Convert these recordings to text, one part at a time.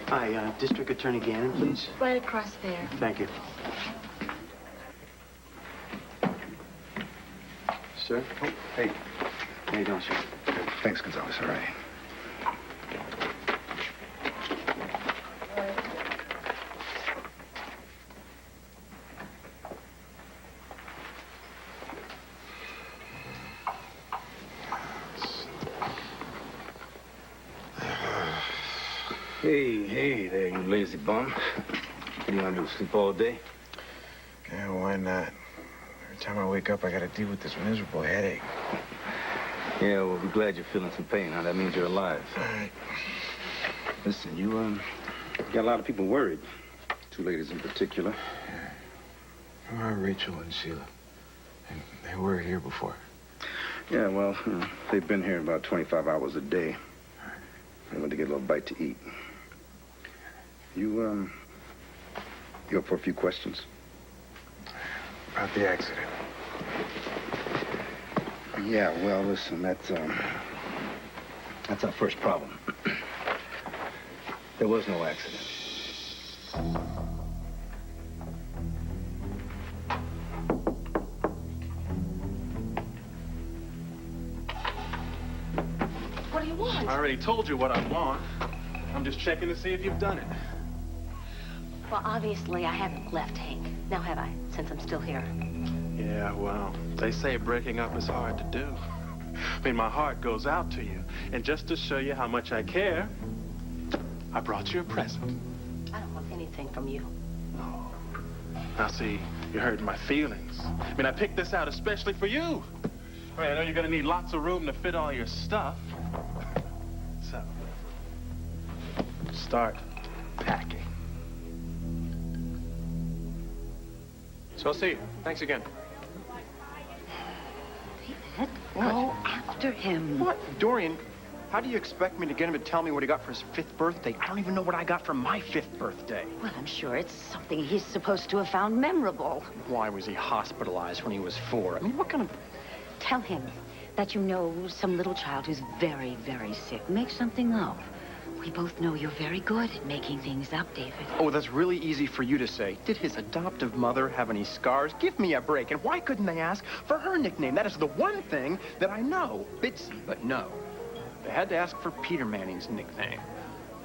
Hi, District Attorney Gannon, please. Right across there. Thank you. Sir? Oh, hey. How you doing, sir? Thanks, Gonzalez. All right. Hey there, you lazy bum. What do you want to do, sleep all day? Yeah, why not? Every time I wake up, I gotta deal with this miserable headache. Yeah, well, we're glad you're feeling some pain, huh? That means you're alive. All right. Listen, you got a lot of people worried. Two ladies in particular. Who are Rachel and Sheila? And they were here before. Yeah, well, they've been here about 25 hours a day. They went to get a little bite to eat. You up for a few questions? About the accident. Yeah, well, listen, that's our first problem. There was no accident. What do you want? I already told you what I want. I'm just checking to see if you've done it. Well, obviously, I haven't left Hank. Now have I, since I'm still here? Yeah, well, they say breaking up is hard to do. I mean, my heart goes out to you. And just to show you how much I care, I brought you a present. I don't want anything from you. Oh. Now, see, you hurt my feelings. I mean, I picked this out especially for you. I mean, I know you're gonna need lots of room to fit all your stuff. So, start packing. So I'll see you. Thanks again. David, go after him. What? Dorian, how do you expect me to get him to tell me what he got for his 5th birthday? I don't even know what I got for my 5th birthday. Well, I'm sure it's something he's supposed to have found memorable. Why was he hospitalized when he was 4? I mean, what kind of... Tell him that you know some little child who's very, very sick. Make something up. We both know you're very good at making things up, David. Oh, that's really easy for you to say. Did his adoptive mother have any scars? Give me a break. And why couldn't they ask for her nickname? That is the one thing that I know. Bitsy, but no. They had to ask for Peter Manning's nickname.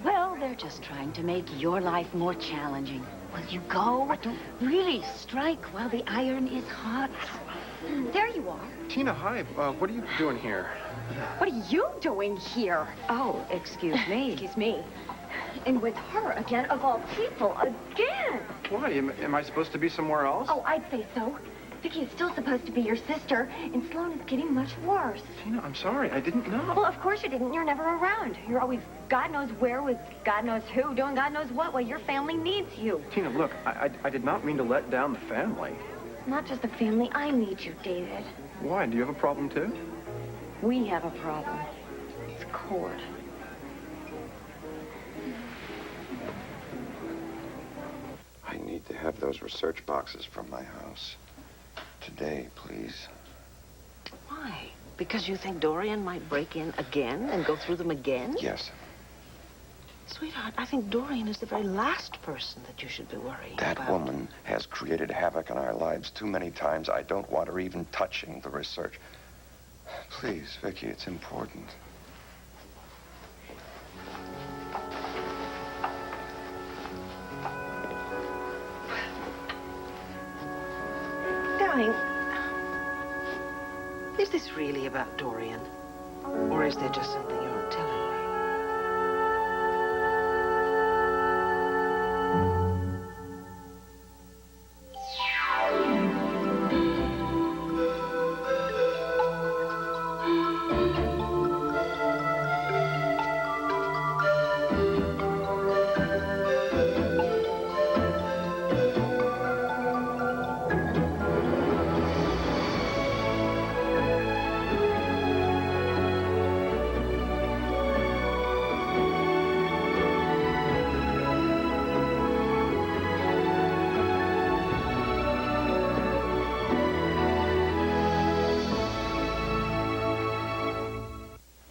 Well, they're just trying to make your life more challenging. Will you go? I don't... Really strike while the iron is hot. There you are. Tina, hi. What are you doing here? What are you doing here? Oh, excuse me. Excuse me. And with her again, of all people, again. Why? Am I supposed to be somewhere else? Oh, I'd say so. Vicky is still supposed to be your sister, and Sloan is getting much worse. Tina, I'm sorry. I didn't know. Well, of course you didn't. You're never around. You're always God knows where with God knows who, doing God knows what while your family needs you. Tina, look, I did not mean to let down the family. Not just the family. I need you, David. Why? Do you have a problem, too? We have a problem. It's Cord. I need to have those research boxes from my house. Today, please. Why? Because you think Dorian might break in again and go through them again? Yes. Sweetheart, I think Dorian is the very last person that you should be worrying about. That woman has created havoc in our lives too many times. I don't want her even touching the research. Please, Vicky, it's important. Darling, is this really about Dorian? Or is there just something you're not telling me?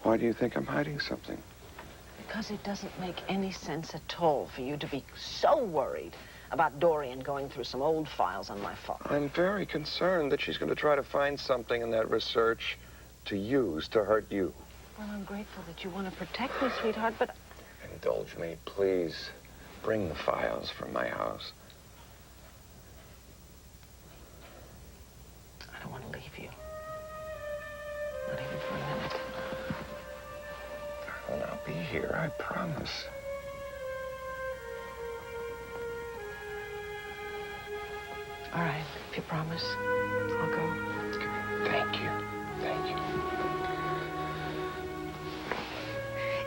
Why do you think I'm hiding something? Because it doesn't make any sense at all for you to be so worried about Dorian going through some old files on my father. I'm very concerned that she's going to try to find something in that research to use to hurt you. Well, I'm grateful that you want to protect me, sweetheart, but... Indulge me, please. Bring the files from my house. I don't want to leave you. Not even for a minute. Well, I'll be here, I promise. All right, if you promise, I'll go. Thank you. Thank you.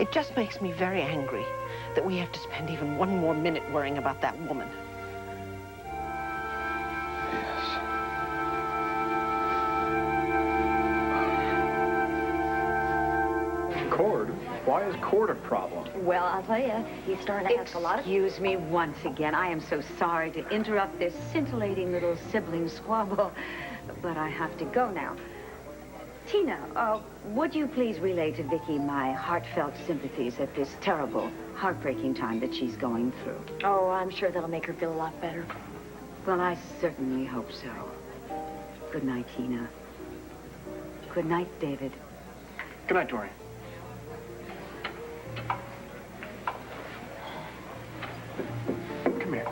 It just makes me very angry that we have to spend even one more minute worrying about that woman. Cord? Why is Cord a problem? Well, I'll tell you, he's starting to ask a lot of... Excuse me once again. I am so sorry to interrupt this scintillating little sibling squabble, but I have to go now. Tina, would you please relay to Vicky my heartfelt sympathies at this terrible, heartbreaking time that she's going through? Oh, I'm sure that'll make her feel a lot better. Well, I certainly hope so. Good night, Tina. Good night, David. Good night, Dorian. Come here.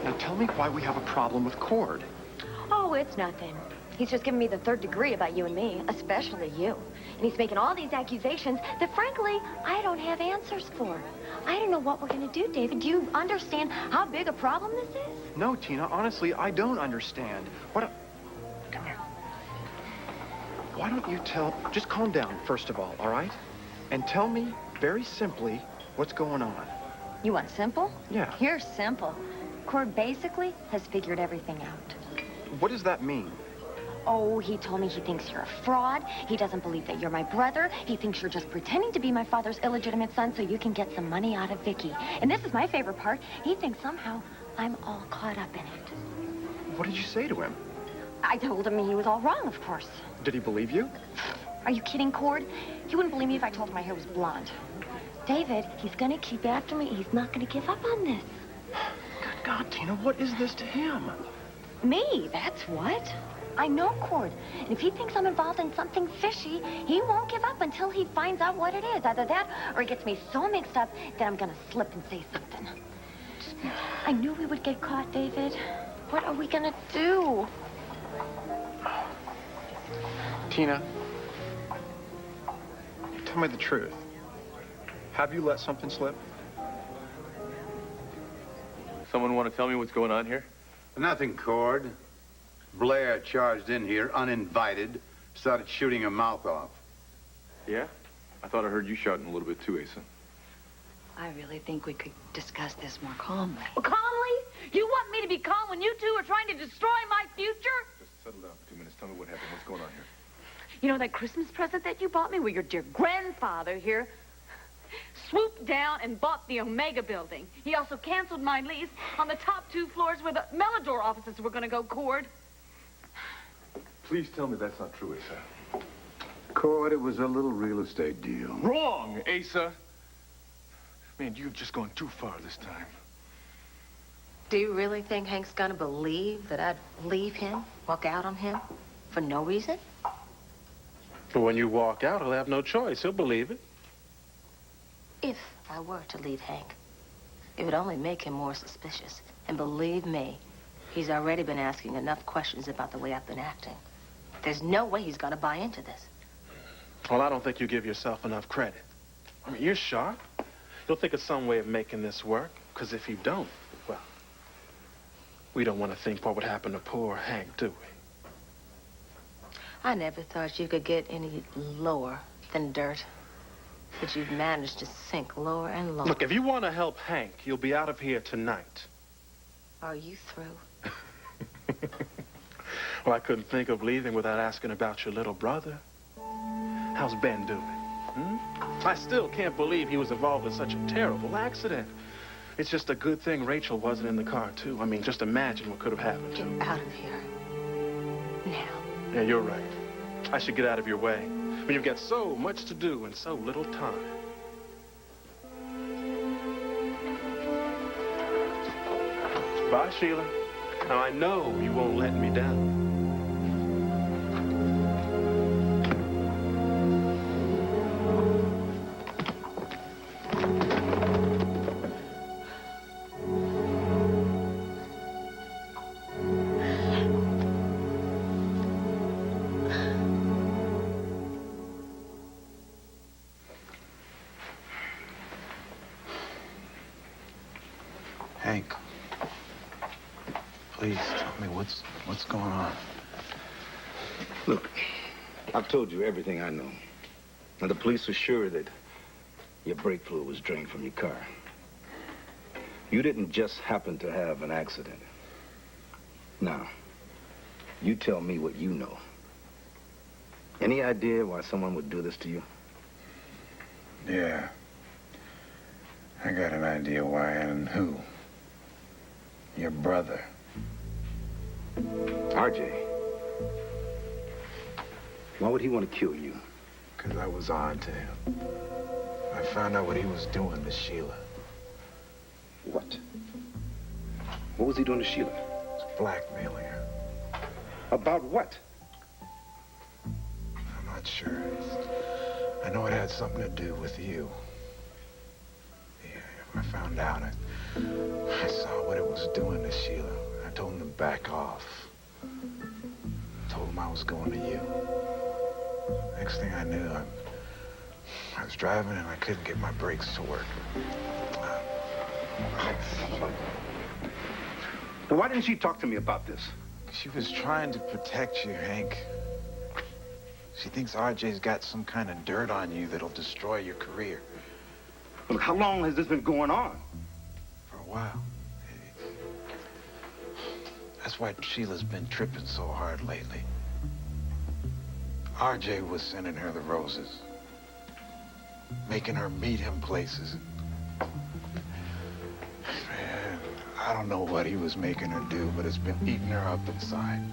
Now tell me why we have a problem with Cord. Oh, it's nothing. He's just giving me the third degree about you and me, especially you. And he's making all these accusations that, frankly, I don't have answers for. I don't know what we're going to do, David. Do you understand how big a problem this is? No, Tina, honestly, I don't understand. Come here. Why don't you just calm down, first of all right? And tell me very simply what's going on. You want simple? Yeah. Here's simple. Cord basically has figured everything out. What does that mean? Oh, he told me he thinks you're a fraud. He doesn't believe that you're my brother. He thinks you're just pretending to be my father's illegitimate son so you can get some money out of Vicky. And this is my favorite part. He thinks somehow I'm all caught up in it. What did you say to him? I told him he was all wrong, of course. Did he believe you? Are you kidding, Cord? You wouldn't believe me if I told him my hair was blonde. David, he's gonna keep after me. He's not gonna give up on this. Good God, Tina, what is this to him? Me, that's what. I know Cord. And if he thinks I'm involved in something fishy, he won't give up until he finds out what it is. Either that or he gets me so mixed up that I'm gonna slip and say something. I knew we would get caught, David. What are we gonna do? Tina, tell me the truth. Have you let something slip? Someone want to tell me what's going on here? Nothing, Cord. Blair charged in here uninvited, started shooting her mouth off. Yeah? I thought I heard you shouting a little bit too, Asa. I really think we could discuss this more calmly. Calmly? You want me to be calm when you two are trying to destroy my future? Just settle down for 2 minutes. Tell me what happened. What's going on here? You know that Christmas present that you bought me? Well, your dear grandfather here swooped down and bought the Omega building. He also canceled my lease on the top 2 floors where the Melodor offices were going to go, Cord. Please tell me that's not true, Asa. Cord, it was a little real estate deal. Wrong, Asa. Man, you've just gone too far this time. Do you really think Hank's gonna believe that I'd leave him, walk out on him, for no reason? But when you walk out, he'll have no choice. He'll believe it. If I were to leave Hank, it would only make him more suspicious. And believe me, he's already been asking enough questions about the way I've been acting. There's no way he's gonna buy into this. Well, I don't think you give yourself enough credit. I mean, you're sharp. You'll think of some way of making this work. Because if you don't, well, we don't want to think what would happen to poor Hank, do we? I never thought you could get any lower than dirt. But you've managed to sink lower and lower. Look, if you want to help Hank, you'll be out of here tonight. Are you through? Well, I couldn't think of leaving without asking about your little brother. How's Ben doing? I still can't believe he was involved in such a terrible accident. It's just a good thing Rachel wasn't in the car, too. I mean, just imagine what could have happened to him. Get out of here. Now. Yeah, you're right. I should get out of your way. But you've got so much to do in so little time. Bye, Sheila. Now, I know you won't let me down. Hank, please tell me what's going on. Look, I've told you everything I know. Now, the police are sure that your brake fluid was drained from your car. You didn't just happen to have an accident. Now, you tell me what you know. Any idea why someone would do this to you? Yeah. I got an idea why and who. Your brother. RJ. Why would he want to kill you? Because I was on to him. I found out what he was doing to Sheila. What? What was he doing to Sheila? He was blackmailing her. About what? I'm not sure. I know it had something to do with you. Yeah, I found out. I saw what it was doing to Sheila. I told him to back off. Told him I was going to you. Next thing I knew, I was driving and I couldn't get my brakes to work. Now, why didn't she talk to me about this? She was trying to protect you, Hank. She thinks RJ's got some kind of dirt on you that'll destroy your career. Look, how long has this been going on? For a while. That's why Sheila's been tripping so hard lately. RJ was sending her the roses. Making her meet him places. Man, I don't know what he was making her do, but it's been eating her up inside.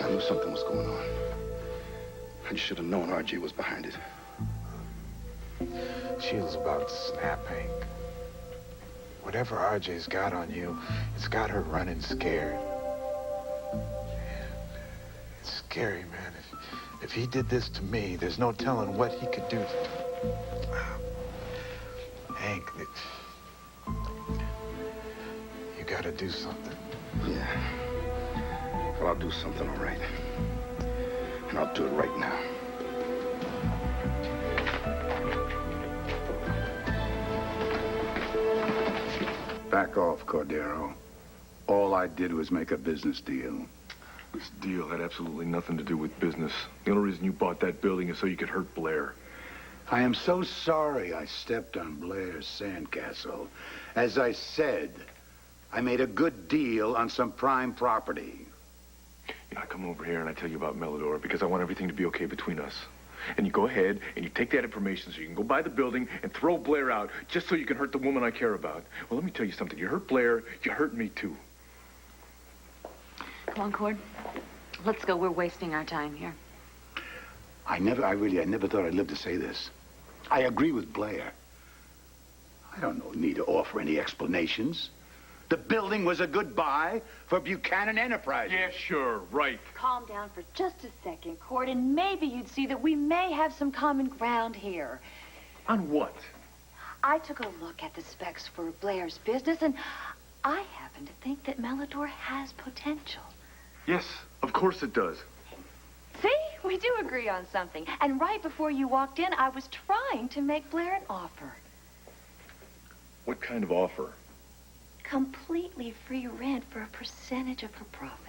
I knew something was going on. I should have known RJ was behind it. Sheila's about to snap, Hank. Whatever RJ's got on you, it's got her running scared. It's scary, man. If he did this to me, there's no telling what he could do to Hank, you gotta do something. Yeah. Well, I'll do something, all right. And I'll do it right now. Back off, Cordero. All I did was make a business deal. This deal had absolutely nothing to do with business. The only reason you bought that building is so you could hurt Blair. I am so sorry I stepped on Blair's sandcastle. As I said, I made a good deal on some prime property. You know, I come over here and I tell you about Melodora because I want everything to be okay between us. And you go ahead and you take that information so you can go buy the building and throw Blair out just so you can hurt the woman I care about. Well, let me tell you something. You hurt Blair, you hurt me too. Come on, Cord. Let's go. We're wasting our time here. I never thought I'd live to say this. I agree with Blair. I don't need to offer any explanations. The building was a good buy for Buchanan Enterprises. Yeah, sure, right. Calm down for just a second, Cord, and maybe you'd see that we may have some common ground here. On what? I took a look at the specs for Blair's business, and I happen to think that Melodor has potential. Yes, of course it does. See? We do agree on something. And right before you walked in, I was trying to make Blair an offer. What kind of offer? Completely free rent for a percentage of her profits.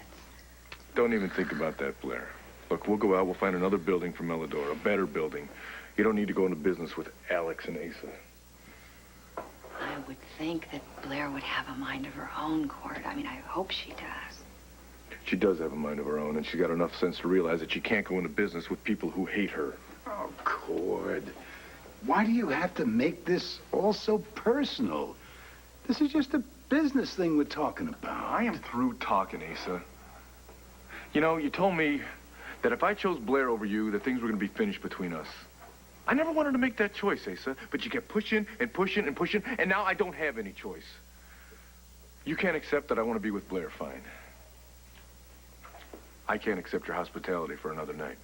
Don't even think about that, Blair. Look, we'll go out, we'll find another building for Melodora, a better building. You don't need to go into business with Alex and Asa. I would think that Blair would have a mind of her own, Cord. I mean, I hope she does. She does have a mind of her own, and she's got enough sense to realize that she can't go into business with people who hate her. Oh, Cord. Why do you have to make this all so personal? This is just a business thing we're talking about. I am through talking, Asa. You know, you told me that if I chose Blair over you, that things were going to be finished between us. I never wanted to make that choice, Asa, but you kept pushing and pushing and pushing, and now I don't have any choice. You can't accept that I want to be with Blair, fine. I can't accept your hospitality for another night.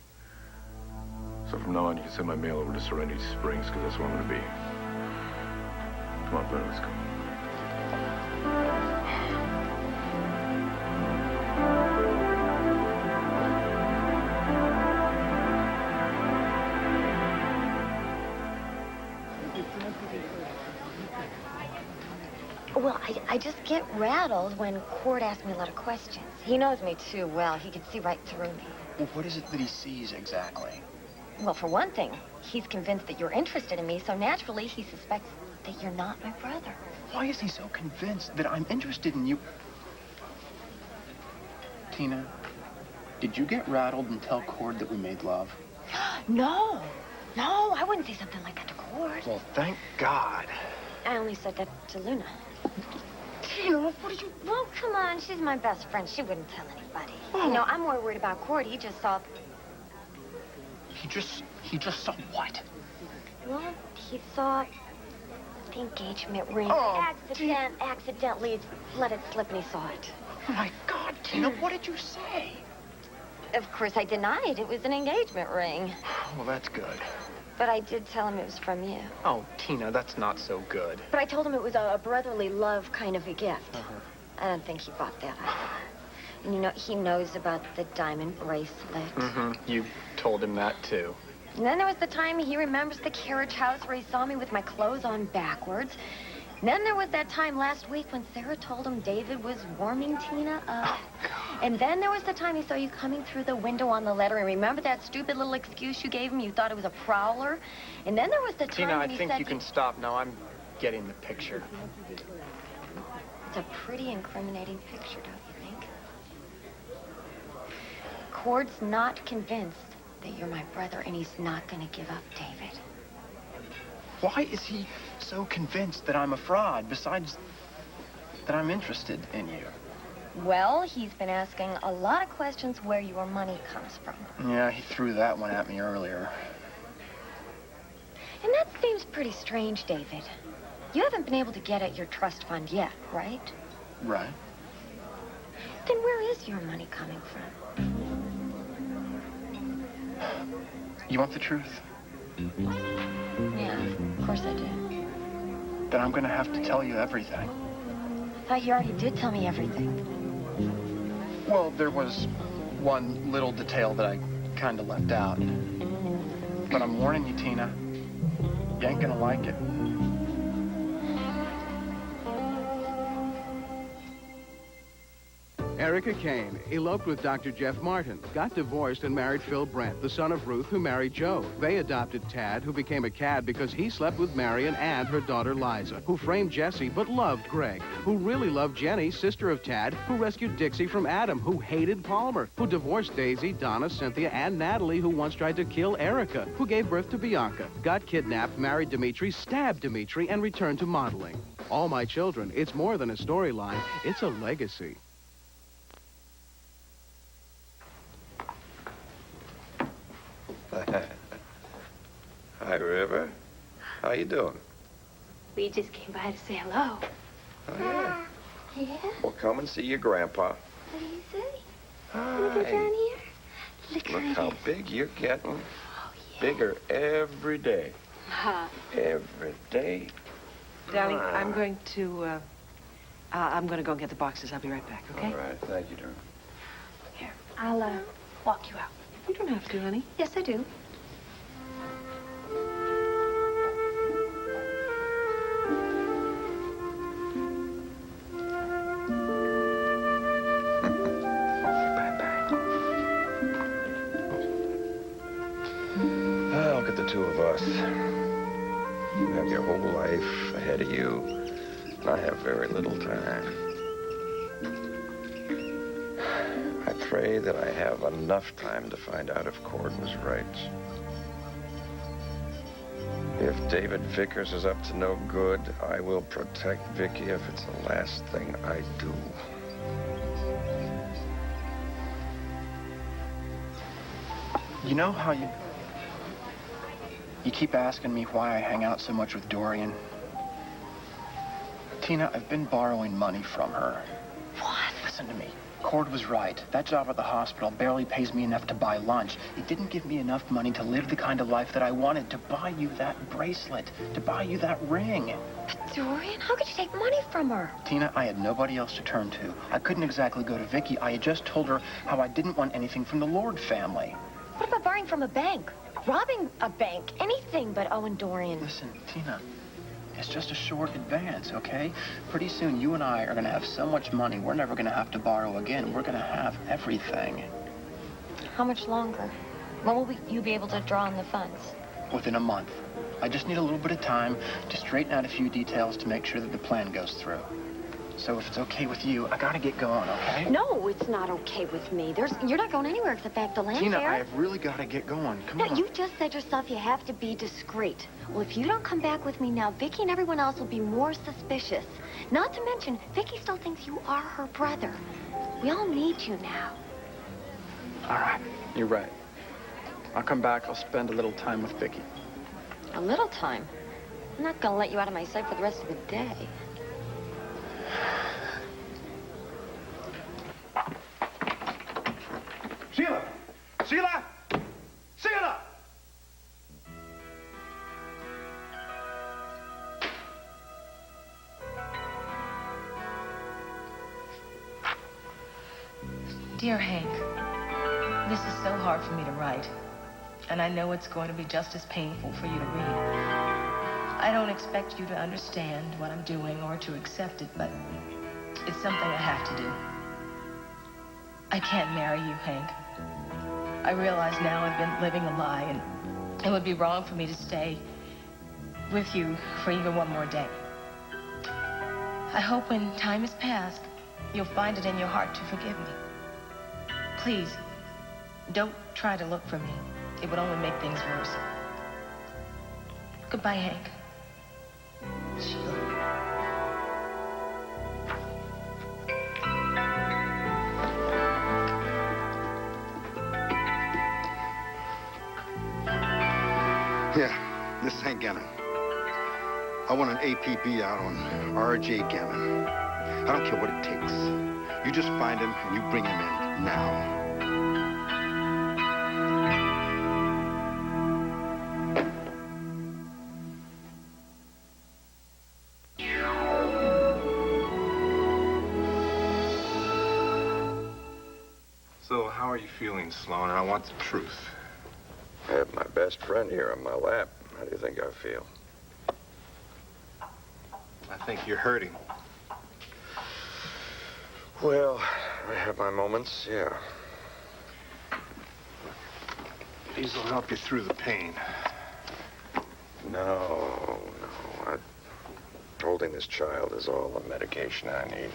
So from now on, you can send my mail over to Serenity Springs, because that's where I'm going to be. Come on, Blair, let's go. Well, I just get rattled when Cord asks me a lot of questions. He knows me too well. He can see right through me. Well, what is it that he sees exactly? Well, for one thing, he's convinced that you're interested in me, so naturally he suspects that you're not my brother. Why is he so convinced that I'm interested in you? Tina, did you get rattled and tell Cord that we made love? No, I wouldn't say something like that to Cord. Well, thank God. I only said that to Luna. Tina, what did you... Well, come on, she's my best friend. She wouldn't tell anybody. Oh. You know, I'm more worried about Cord. He just saw... He just saw what? Well, he saw the engagement ring. Oh, Accidentally let it slip and he saw it. Oh, my God, Tina, what did you say? Of course, I denied it was an engagement ring. Well, that's good. But I did tell him it was from you. Oh, Tina, that's not so good. But I told him it was a brotherly love kind of a gift. I don't think he bought that either. And you know, he knows about the diamond bracelet. You told him that, too. And then there was the time he remembers the carriage house where he saw me with my clothes on backwards. And then there was that time last week when Sarah told him David was warming Tina up. Oh, God. And then there was the time he saw you coming through the window on the letter. And remember that stupid little excuse you gave him? You thought it was a prowler? And then there was the time Tina, when I he think said... you can stop now. I'm getting the picture. It's a pretty incriminating picture, don't you think? Cord's not convinced that you're my brother, and he's not going to give up David. Why is he so convinced that I'm a fraud, besides that I'm interested in you? Well, he's been asking a lot of questions where your money comes from. Yeah, he threw that one at me earlier. And that seems pretty strange, David. You haven't been able to get at your trust fund yet, right? Right. Then where is your money coming from? You want the truth? Yeah, of course I do. Then I'm gonna have to tell you everything. I thought you already did tell me everything. Well, there was one little detail that I kind of left out. But I'm warning you, Tina. You ain't gonna like it. Erica Kane eloped with Dr. Jeff Martin, got divorced and married Phil Brent, the son of Ruth, who married Joe. They adopted Tad, who became a cad because he slept with Marion and her daughter Liza, who framed Jesse but loved Greg, who really loved Jenny, sister of Tad, who rescued Dixie from Adam, who hated Palmer, who divorced Daisy, Donna, Cynthia, and Natalie, who once tried to kill Erica, who gave birth to Bianca, got kidnapped, married Dimitri, stabbed Dimitri, and returned to modeling. All My Children, it's more than a storyline, it's a legacy. Hi, River. How you doing? We just came by to say hello. Oh, yeah. Yeah? Well, come and see your grandpa. What do you say? Hi. Look at down here. Look how big you're getting. Oh, yeah. Bigger every day. Huh. Every day. Darling, I'm going to go and get the boxes. I'll be right back, okay? All right. Thank you, darling. Here, I'll walk you out. You don't have to, honey. Yes, I do. Look at the two of us. You have your whole life ahead of you. I have very little time. I pray that I have enough time to find out if Cord was right. If David Vickers is up to no good, I will protect Vicky if it's the last thing I do. You know how you... You keep asking me why I hang out so much with Dorian. Tina, I've been borrowing money from her. What? Listen to me. Cord was right. That job at the hospital barely pays me enough to buy lunch. It didn't give me enough money to live the kind of life that I wanted, to buy you that bracelet, to buy you that ring. But Dorian, how could you take money from her? Tina, I had nobody else to turn to. I couldn't exactly go to Vicky. I had just told her how I didn't want anything from the Lord family. What about borrowing from a bank? Robbing a bank? Anything but Owen Dorian. Listen, Tina, it's just a short advance, okay? Pretty soon, you and I are going to have so much money, we're never going to have to borrow again. We're going to have everything. How much longer? When will you be able to draw on the funds? Within a month. I just need a little bit of time to straighten out a few details to make sure that the plan goes through. So if it's okay with you, I got to get going, okay? No, it's not okay with me. You're not going anywhere except back to land Tina, fair. I have really got to get going. Come No, on. you just said yourself you have to be discreet. Well, if you don't come back with me now, Vicky and everyone else will be more suspicious. Not to mention, Vicky still thinks you are her brother. We all need you now. All right, you're right. I'll come back. I'll spend a little time with Vicky. A little time. I'm not gonna let you out of my sight for the rest of the day. Sheila! Sheila! Sheila! Dear Hank, this is so hard for me to write, and I know it's going to be just as painful for you to read. I don't expect you to understand what I'm doing or to accept it, but it's something I have to do. I can't marry you, Hank. I realize now I've been living a lie, and it would be wrong for me to stay with you for even one more day. I hope when time has passed, you'll find it in your heart to forgive me. Please, don't try to look for me. It would only make things worse. Goodbye, Hank. Sheila. Yeah, this is Hank Gannon. I want an APB out on R.J. Gannon. I don't care what it takes. You just find him and you bring him in now. So, how are you feeling, Sloan? I want the truth. I have my best friend here on my lap. How do you think I feel? I think you're hurting. Well, I have my moments, yeah. These will help you through the pain. No. Holding this child is all the medication I need.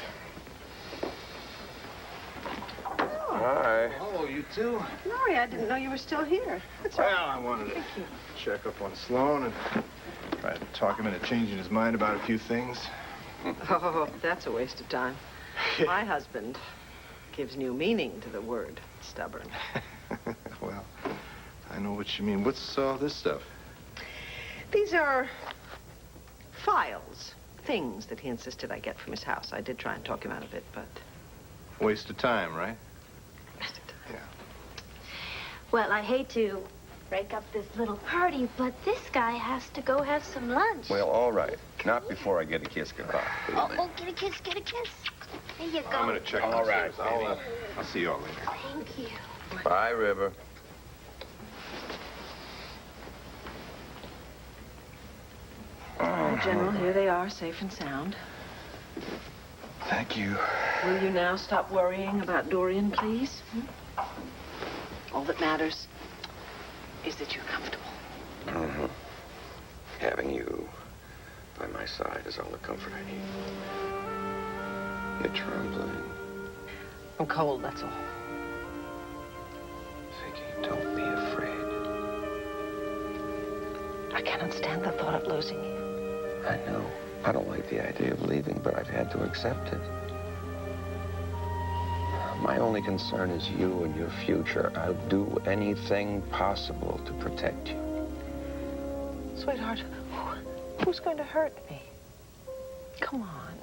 Hi. Oh, you too? Laurie, I didn't know you were still here. Well, I wanted to check up on Sloan and try to talk him into changing his mind about a few things. Oh, that's a waste of time. My husband gives new meaning to the word stubborn. Well, I know what you mean. What's all this stuff? These are files, things that he insisted I get from his house. I did try and talk him out of it, but... Waste of time, right? Well, I hate to break up this little party, but this guy has to go have some lunch. Well, all right. Not before I get a kiss goodbye. Oh, get a kiss, get a kiss. There you go. I'm going to check. All right. I'll see you all later. Thank you. Bye, River. General, here they are, safe and sound. Thank you. Will you now stop worrying about Dorian, please? All that matters is that you're comfortable. Mm-hmm. Having you by my side is all the comfort I need. You're trembling. I'm cold, that's all. Vicky, don't be afraid. I cannot stand the thought of losing you. I know. I don't like the idea of leaving, but I've had to accept it. My only concern is you and your future. I'll do anything possible to protect you. Sweetheart, who's going to hurt me? Come on.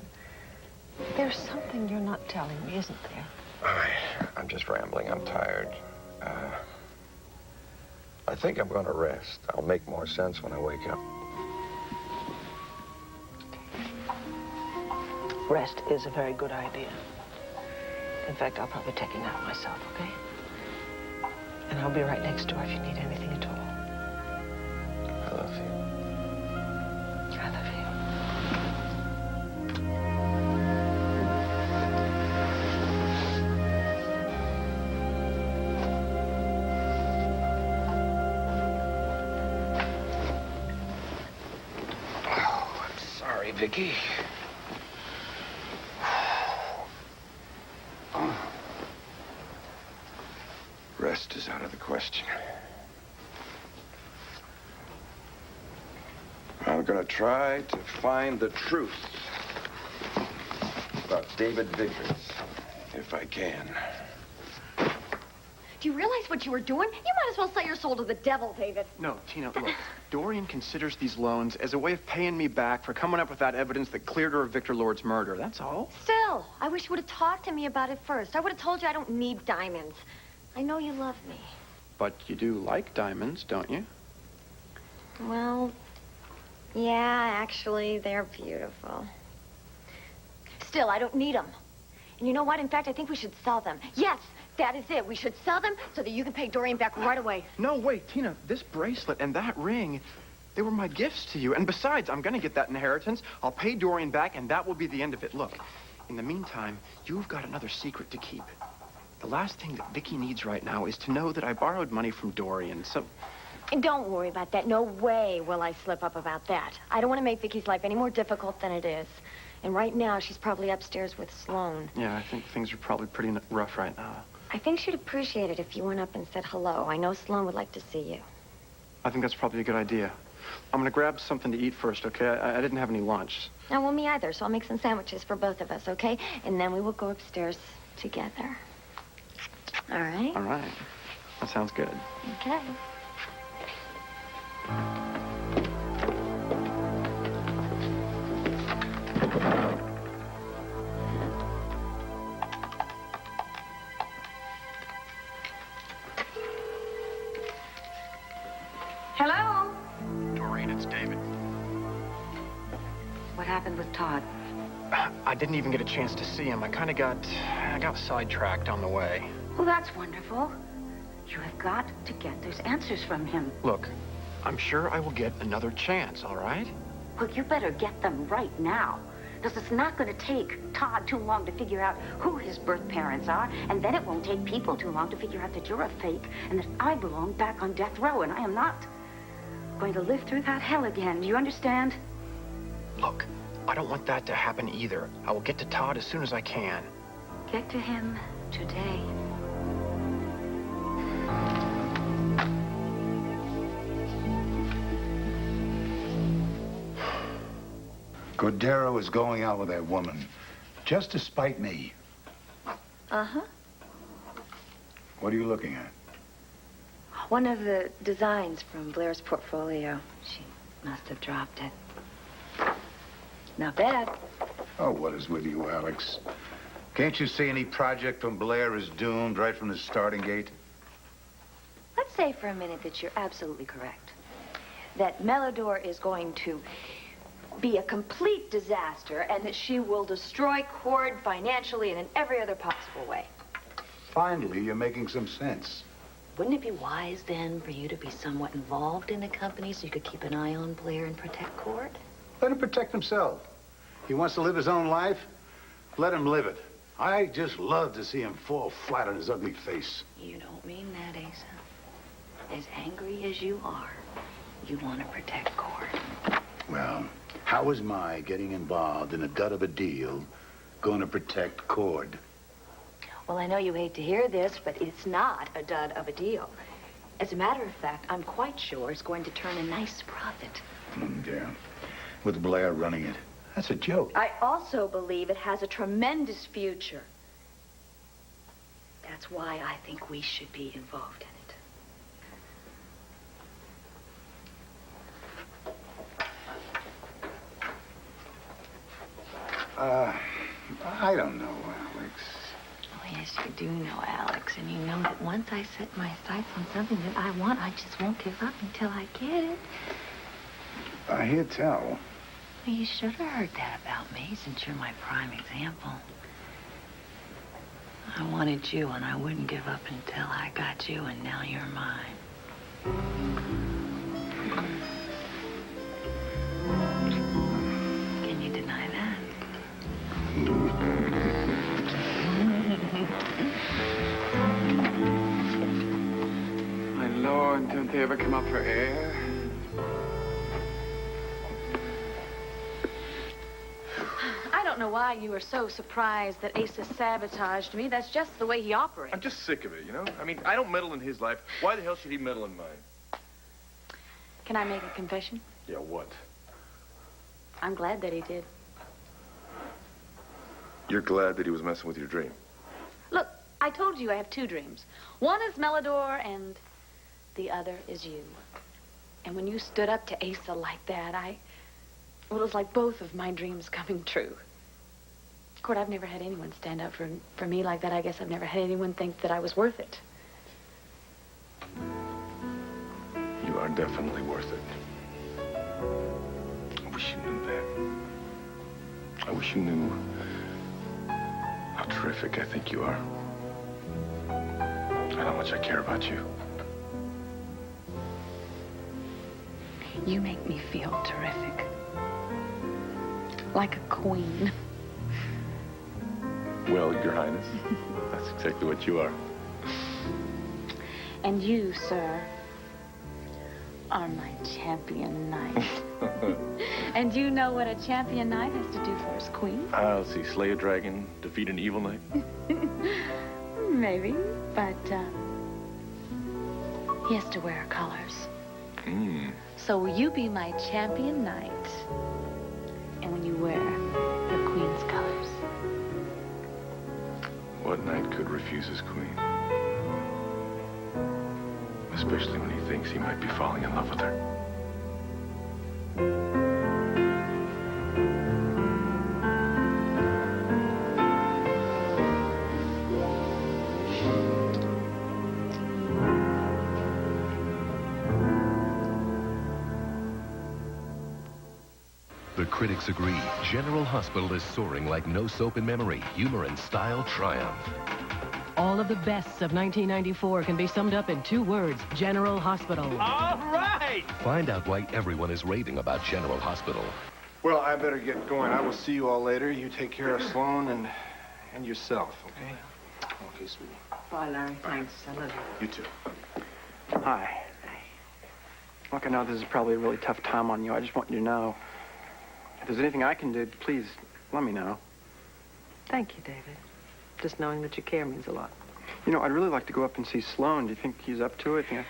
There's something you're not telling me, isn't there? I'm just rambling. I'm tired. I think I'm going to rest. I'll make more sense when I wake up. Rest is a very good idea. In fact, I'll probably take a nap myself, okay? And I'll be right next door if you need anything at all. I love you. I love you. Oh, I'm sorry, Vicky. Rest is out of the question. I'm gonna try to find the truth about David Vickers, if I can. Do you realize what you were doing? You might as well sell your soul to the devil, David. No, Tina, look. Dorian considers these loans as a way of paying me back for coming up with that evidence that cleared her of Victor Lord's murder. That's all. Still, I wish you would have talked to me about it first. I would have told you I don't need diamonds. I know you love me. But you do like diamonds, don't you? Well, yeah, actually, they're beautiful. Still, I don't need them. And you know what? In fact, I think we should sell them. Yes, that is it. We should sell them so that you can pay Dorian back right away. No, wait, Tina, this bracelet and that ring, they were my gifts to you. And besides, I'm going to get that inheritance. I'll pay Dorian back, and that will be the end of it. Look, in the meantime, you've got another secret to keep. The last thing that Vicky needs right now is to know that I borrowed money from Dorian, so... And don't worry about that. No way will I slip up about that. I don't want to make Vicky's life any more difficult than it is. And right now, she's probably upstairs with Sloan. Yeah, I think things are probably pretty rough right now. I think she'd appreciate it if you went up and said hello. I know Sloan would like to see you. I think that's probably a good idea. I'm going to grab something to eat first, okay? I didn't have any lunch. No, well, me either, so I'll make some sandwiches for both of us, okay? And then we will go upstairs together. All right? All right. That sounds good. Okay. Hello? Dorian, it's David. What happened with Todd? I didn't even get a chance to see him. I got sidetracked on the way. Well, that's wonderful. You have got to get those answers from him. Look, I'm sure I will get another chance, all right? Well, you better get them right now. Because it's not going to take Todd too long to figure out who his birth parents are, and then it won't take people too long to figure out that you're a fake and that I belong back on death row, and I am not going to live through that hell again. Do you understand? Look, I don't want that to happen either. I will get to Todd as soon as I can. Get to him today. Cordero is going out with that woman, just to spite me. Uh-huh. What are you looking at? One of the designs from Blair's portfolio. She must have dropped it. Not bad. Oh, what is with you, Alex? Can't you see any project from Blair is doomed right from the starting gate? Let's say for a minute that you're absolutely correct. That Melodor is going to be a complete disaster and that she will destroy Cord financially and in every other possible way. Finally, you're making some sense. Wouldn't it be wise, then, for you to be somewhat involved in the company so you could keep an eye on Blair and protect Cord? Let him protect himself. He wants to live his own life. Let him live it. I just love to see him fall flat on his ugly face. You don't mean that, Asa. As angry as you are, you want to protect Cord. Well, how is my getting involved in a dud of a deal going to protect Cord? Well, I know you hate to hear this, but it's not a dud of a deal. As a matter of fact, I'm quite sure it's going to turn a nice profit. Yeah. With Blair running it. That's a joke. I also believe it has a tremendous future. That's why I think we should be involved in it. I don't know, Alex. Oh, yes, you do know, Alex. And you know that once I set my sights on something that I want, I just won't give up until I get it. I hear tell. Well, you should have heard that about me, since you're my prime example. I wanted you, and I wouldn't give up until I got you, and now you're mine. Can you deny that? My lord, don't they ever come up for air? I don't know why you were so surprised that Asa sabotaged me. That's just the way he operates. I'm just sick of it, you know? I mean, I don't meddle in his life. Why the hell should he meddle in mine? Can I make a confession? Yeah, what? I'm glad that he did. You're glad that he was messing with your dream? Look, I told you I have two dreams. One is Melidor, and the other is you. And when you stood up to Asa like that, well, it was like both of my dreams coming true. Court, I've never had anyone stand up for me like that. I guess I've never had anyone think that I was worth it. You are definitely worth it. I wish you knew that. I wish you knew how terrific I think you are. And how much I care about you. You make me feel terrific. Like a queen. Well, Your Highness, that's exactly what you are. And you, sir, are my champion knight. And you know what a champion knight has to do for his queen? I'll see, slay a dragon, defeat an evil knight. Maybe, but he has to wear colors. So will you be my champion knight? And when you wear your queen's colors? What knight could refuse his queen? Especially when he thinks he might be falling in love with her. The critics agree. General Hospital is soaring like no soap in memory. Humor and style triumph. All of the bests of 1994 can be summed up in 2 words: General Hospital. All right! Find out why everyone is raving about General Hospital. Well, I better get going. I will see you all later. You take care of Sloan and yourself, okay? Okay, sweetie. Bye, Larry. Thanks. I love you. You too. Hi. Look, I know this is probably a really tough time on you. I just want you to know, if there's anything I can do, please let me know. Thank you, David. Just knowing that you care means a lot. You know, I'd really like to go up and see Sloan. Do you think he's up to it? Yeah.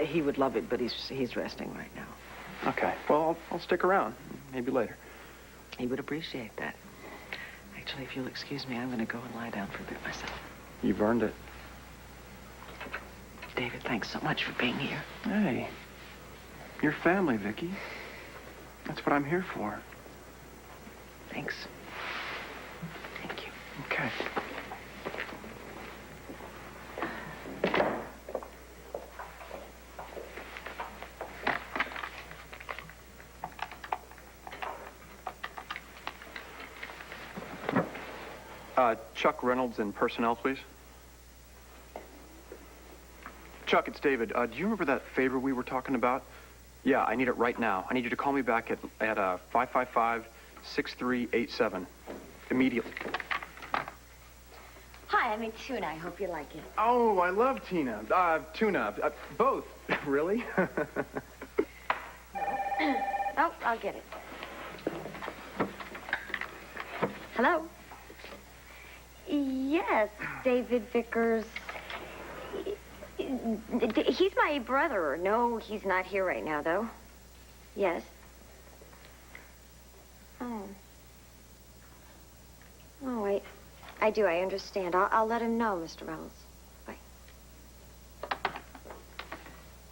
He would love it, but he's resting right now. Okay. Well, I'll stick around. Maybe later. He would appreciate that. Actually, if you'll excuse me, I'm going to go and lie down for a bit myself. You've earned it. David, thanks so much for being here. Hey, your family, Vicky. That's what I'm here for. Thanks. Thank you. Okay. Chuck Reynolds in personnel, please. Chuck, it's David. Do you remember that favor we were talking about? Yeah, I need it right now. I need you to call me back at 555-6387. Immediately. Hi, I made tuna. I hope you like it. Oh, I love Tina. Tuna. Both. Really? Oh, I'll get it. Hello? Yes, David Vickers. He's my brother. No, he's not here right now, though. Yes. Oh. Oh, I do. I understand. I'll let him know, Mr. Reynolds. Bye.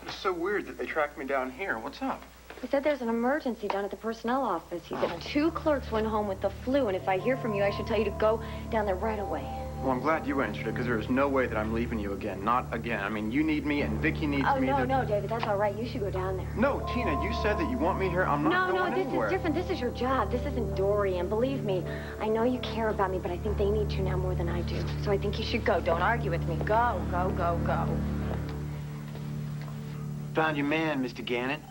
It's so weird that they tracked me down here. What's up? He said there's an emergency down at the personnel office. He said 2 clerks went home with the flu, and if I hear from you, I should tell you to go down there right away. Well, I'm glad you answered it, because there is no way that I'm leaving you again. Not again. I mean, you need me, and Vicky needs me. Oh, no, David, that's all right. You should go down there. No, Tina, you said that you want me here. I'm not going this anywhere. is different. This is your job. This isn't Dory, and believe me, I know you care about me, but I think they need you now more than I do. So I think you should go. Don't argue with me. Go, go, go, go. Found your man, Mr. Gannon.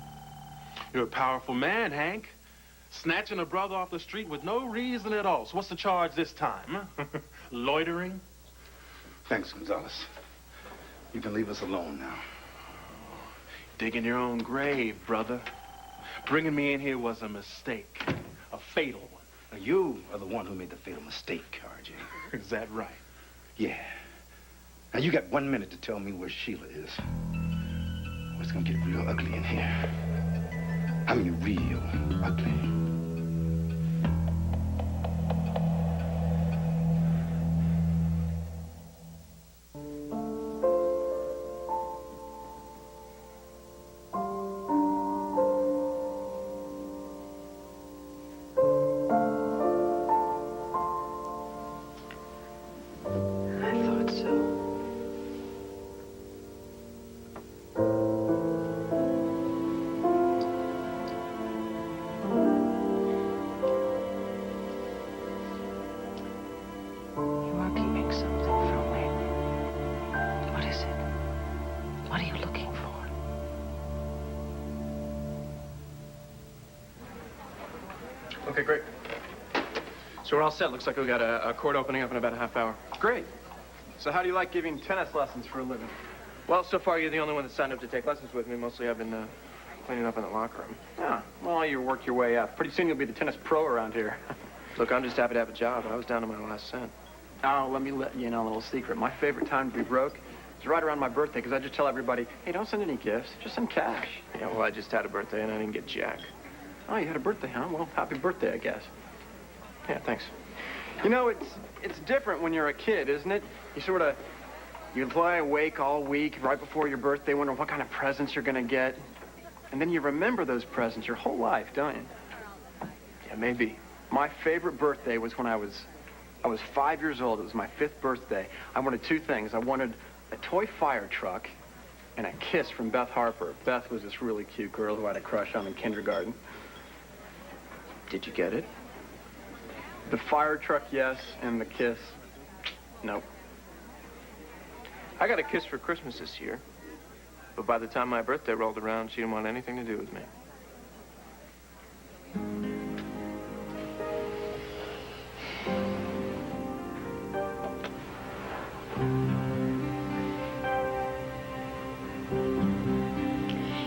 You're a powerful man, Hank. Snatching a brother off the street with no reason at all. So what's the charge this time, huh? Loitering? Thanks, Gonzalez. You can leave us alone now. Digging your own grave, brother. Bringing me in here was a mistake. A fatal one. Now, you are the one who made the fatal mistake, RJ. Is that right? Yeah. Now, you got 1 minute to tell me where Sheila is. Or it's gonna get real ugly in here. I mean, real ugly. Okay, great. So we're all set. Looks like we got a court opening up in about a half hour. Great. So how do you like giving tennis lessons for a living? Well, so far you're the only one that signed up to take lessons with me. Mostly I've been cleaning up in the locker room. Yeah, well, you work your way up. Pretty soon you'll be the tennis pro around here. Look, I'm just happy to have a job. I was down to my last cent. Oh, let me let you in on a little secret. My favorite time to be broke is right around my birthday, because I just tell everybody, hey, don't send any gifts. Just send cash. Yeah, well, I just had a birthday and I didn't get jack. Oh, you had a birthday, huh? Well, happy birthday, I guess. Yeah, thanks. You know, it's different when you're a kid, isn't it? You lie awake all week right before your birthday, wondering what kind of presents you're gonna get. And then you remember those presents your whole life, don't you? Yeah, maybe. My favorite birthday was when I was 5 years old. It was my 5th birthday. I wanted 2 things. I wanted a toy fire truck and a kiss from Beth Harper. Beth was this really cute girl who I had a crush on in kindergarten. Did you get it? The fire truck, yes, and the kiss, nope. I got a kiss for Christmas this year, but by the time my birthday rolled around, she didn't want anything to do with me.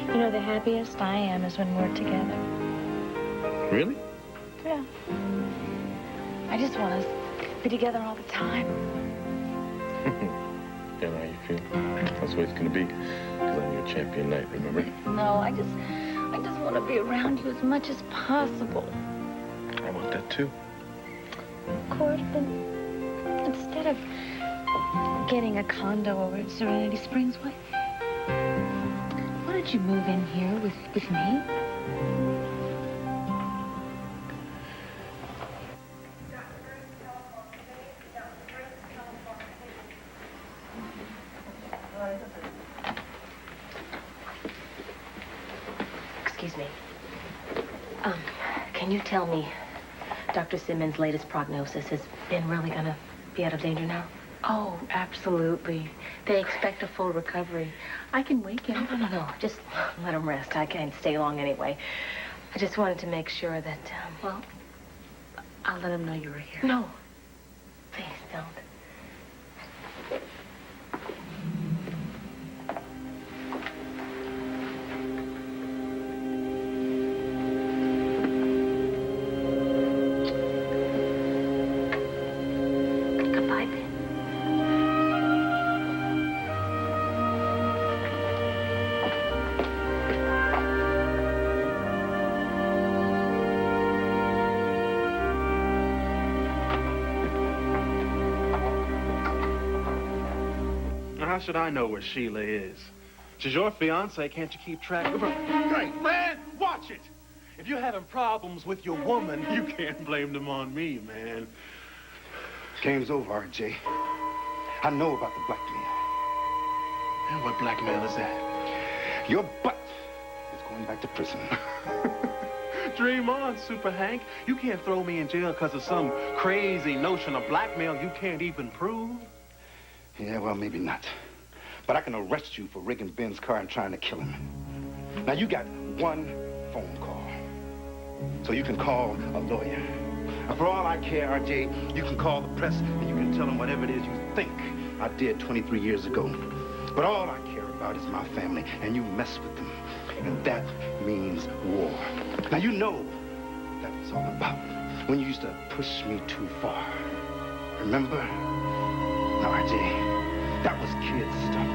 You know, the happiest I am is when we're together. Really? Yeah. I just want us to be together all the time. Yeah, how you feel? That's the way it's gonna be. Because I'm your champion knight, remember? No, I just want to be around you as much as possible. I want that too. Cord, then instead of getting a condo over at Serenity Springs, why don't you move in here with me? Excuse me. Can you tell me Dr. Simmons' latest prognosis has been really gonna be out of danger now? Oh, absolutely. They expect a full recovery. I can wake him. No. Just let him rest. I can't stay long anyway. I just wanted to make sure that, Well, I'll let him know you were here. No. Please don't. Goodbye, Ben. How should I know where Sheila is? She's your fiance. Can't you keep track of her? Hey, man, watch watch it. If you're having problems with your woman, you can't blame them on me, man. Game's over, RJ. I know about the blackmail. And what blackmail is that? Your butt is going back to prison. Dream on, Super Hank. You can't throw me in jail because of some crazy notion of blackmail you can't even prove. Yeah, well, maybe not. But I can arrest you for rigging Ben's car and trying to kill him. Now, you got one phone call. So you can call a lawyer. And for all I care, RJ, you can call the press and you can tell them whatever it is you think I did 23 years ago. But all I care about is my family, and you mess with them. And that means war. Now, you know what that was all about when you used to push me too far. Remember? Now, RJ, that was kid stuff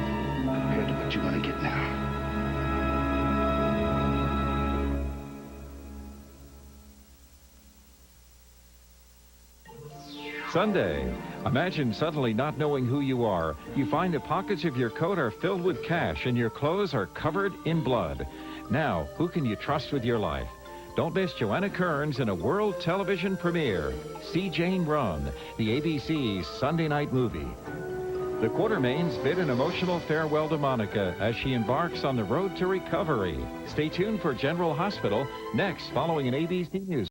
compared to what you're gonna get now. Sunday. Imagine suddenly not knowing who you are. You find the pockets of your coat are filled with cash and your clothes are covered in blood. Now, who can you trust with your life? Don't miss Joanna Kearns in a world television premiere. See Jane Run, the ABC's Sunday night movie. The Quartermains bid an emotional farewell to Monica as she embarks on the road to recovery. Stay tuned for General Hospital next, following an ABC News.